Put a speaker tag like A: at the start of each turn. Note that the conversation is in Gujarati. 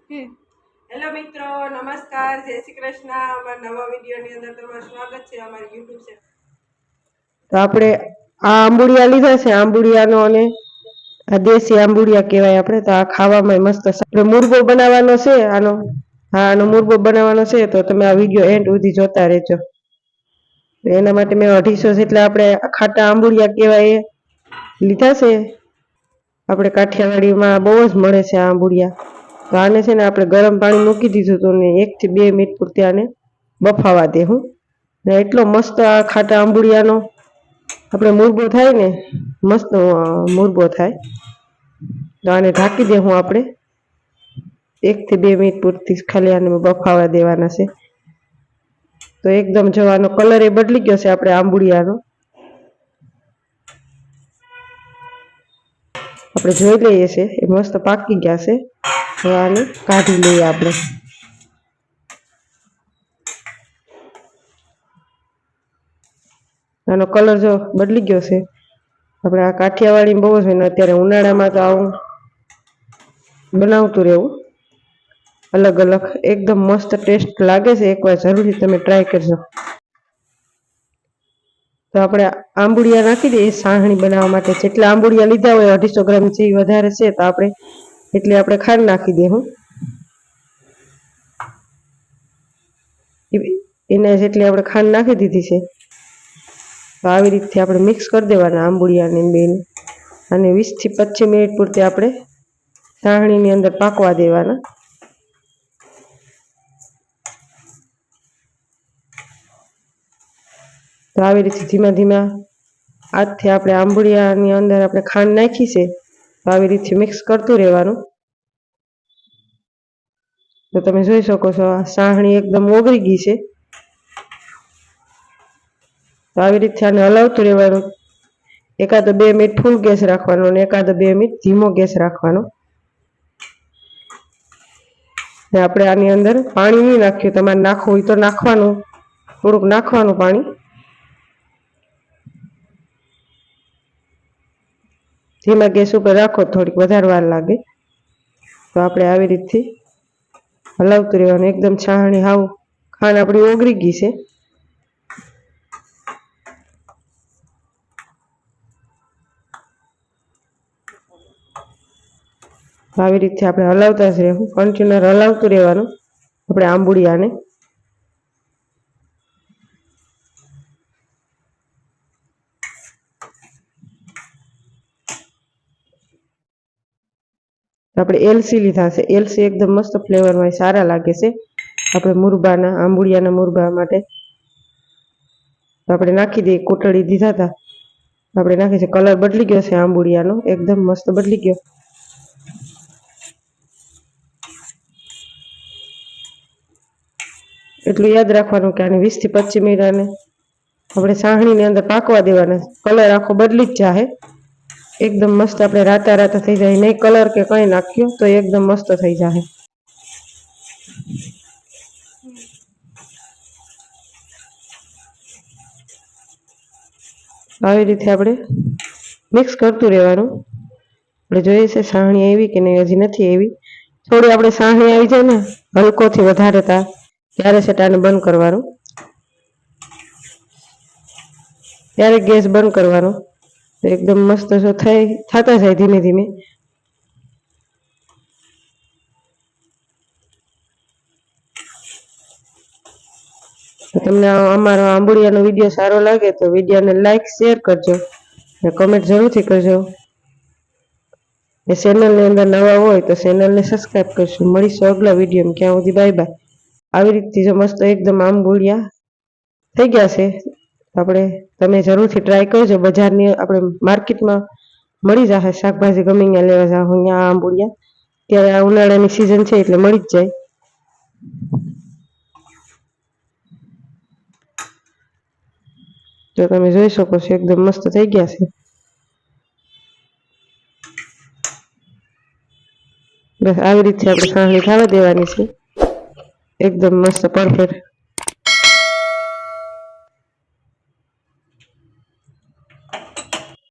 A: હેલો મિત્રો, નમસ્કાર, જય શ્રી કૃષ્ણ। અમારા નવા વિડીયોની અંદર તમારું સ્વાગત છે અમારી યુટ્યુબ ચેનલ। તો આપણે આ આંબુડિયા લીધા છે, આંબુડિયાનો અને આ દેશી આંબુડિયા કહેવાય આપણે। તો આ ખાવામાં મસ્ત આપણે મુરબો બનાવવાનો છે આનો। હા, આનો મુરબો બનાવવાનો છે, તો તમે આ વિડીયો એન્ડ સુધી જોતા રહેજો। એના માટે મેં 250 જેટલા આપણે ખાટા આંબુડિયા કહેવાય એ લીધા છે। આપણે કાઠિયાવાડીમાં બહુ જ મળે છે આ આંબુડિયા। તો આને છે ને આપણે ગરમ પાણી મૂકી દીધું હતું ને 1 થી 2 મિનિટ પૂરતી આને બફાવા દેવું ને એટલો મસ્ત આ ખાટા આંબુડિયાનો આપણે મુરબો થાય ને, મસ્ત મુરબો થાય। તો આને ઢાંકી દેવું આપણે 1 થી 2 મિનિટ પૂરતી ખાલી આને બફાવા દેવાના છે। તો એકદમ જવાનો કલર એ બદલી ગયો છે આપણે આંબુડિયાનો। આપણે જોઈ લઈએ છે એ મસ્ત પાકી ગયા છે। તો આને કાઢી લઈએ આપણે। આનો કલર જો બદલી ગયો છે। આપણે આ કાઠિયાવાડી બહુ છે ને અત્યારે ઉનાળામાં તો આવું બનાવતું રહેવું અલગ અલગ, એકદમ મસ્ત ટેસ્ટ લાગે છે। એકવાર જરૂરથી તમે ટ્રાય કરજો। તો આપણે આંબુડિયા નાખી દઈએ સાહણી બનાવવા માટે। જેટલા આંબુડિયા લીધા હોય 250 ગ્રામ થી વધારે છે તો આપણે એટલે આપણે ખાંડ નાખી દેવું એના જેટલી આપણે ખાંડ નાખી દીધી છે। તો આવી રીતે આપણે મિક્સ કરી દેવાના આંબુડિયાને બેને અને 20 થી 25 મિનિટ પૂરતી આપણે સાહણીની અંદર પાકવા દેવાના। તો આવી રીતે ધીમા ધીમા હાથથી આપણે આંબુડિયાની અંદર આપણે ખાંડ નાખી છે તો આવી રીતે મિક્સ કરતું રહેવાનું। તો તમે જોઈ શકો છો આ સાહણી એકદમ ઓગળી ગઈ છે। તો આવી રીતે આને હલાવતું રહેવાનું। એકાદ 2 મિનિટ ફૂલ ગેસ રાખવાનો અને એકાદ 2 મિનિટ ધીમો ગેસ રાખવાનો। ને આપણે આની અંદર પાણી નહીં નાખ્યું, તમારે નાખવું હોય તો નાખવાનું, થોડુંક નાખવાનું પાણી। ધીમા ગેસ ઉપર રાખો થોડીક વધારે વાર લાગે। તો આપણે આવી રીતે હલાવતું રહેવાનું। એકદમ છાણી હાવ ખાંડ આપણી ઓગળી ગઈ છે। આવી રીતે આપણે હલાવતા જ રહેવું, કન્ટિન્યુ હલાવતું રહેવાનું આપણે આંબુડિયાને। આપણે એલસી લીધા છે, એલસી એકદમ મસ્ત ફ્લેવરમાં સારા લાગે છે આપણે મુરબાના આંબુડિયાના મુરબા માટે। તો આપણે નાખી દઈએ, કોટળી દીધા હતા આપણે નાખી છે। કલર બદલી ગયો છે આંબુડિયાનો, એકદમ મસ્ત બદલી ગયો। એટલું યાદ રાખવાનું કે આને 20 થી 25 મિનિટ આને આપણે સાહણીની અંદર પાકવા દેવાના। કલર આખો બદલી જ જાય, એકદમ મસ્ત આપણે રાતા રાતા થઈ જાય। નહીં કલર કે કંઈ નાખ્યો તો એકદમ મસ્ત થઈ જાય। આવી રીતે આપણે મિક્સ કરતું રહેવાનું। આપણે જોઈએ છે સાહણી આવી કે નહીં, હજી નથી આવી। થોડી આપણે સાહણી આવી જાય ને હલકોથી વધારે ત્યારે સેટાને બંધ કરવાનું, ત્યારે ગેસ બંધ કરવાનો। એકદમ મસ્ત જો થતા જાય ધીમે ધીમે। તો તમને અમારો આંબુડિયાનો વિડીયો સારો લાગે તો વિડીયોને લાઈક શેર કરજો અને કમેન્ટ જરૂરથી કરજો। એ ચેનલની અંદર નવા હોય તો ચેનલને સબસ્ક્રાઈબ કરજો। મળીશું આગલા વિડીયોમાં, ક્યાં સુધી બાય બાય। આવી રીતે જો મસ્ત એકદમ આંબુડિયા થઈ ગયા છે આપણે તમે જરૂરથી ટ્રાય કરજો। બજારની આપણે માર્કેટમાં મળી જશે, શાકભાજી ગમે ત્યાં લેવા જાઓ અહીંયા આંબુડિયા, ત્યારે આ ઉનાળાની સિઝન છે એટલે મળી જ જાય। તો તમે જોઈ શકો છો એકદમ મસ્ત થઈ ગયા છે। બસ આવી રીતે આપણે સાહણી ખાવા દેવાની છે, એકદમ મસ્ત પરફેક્ટ।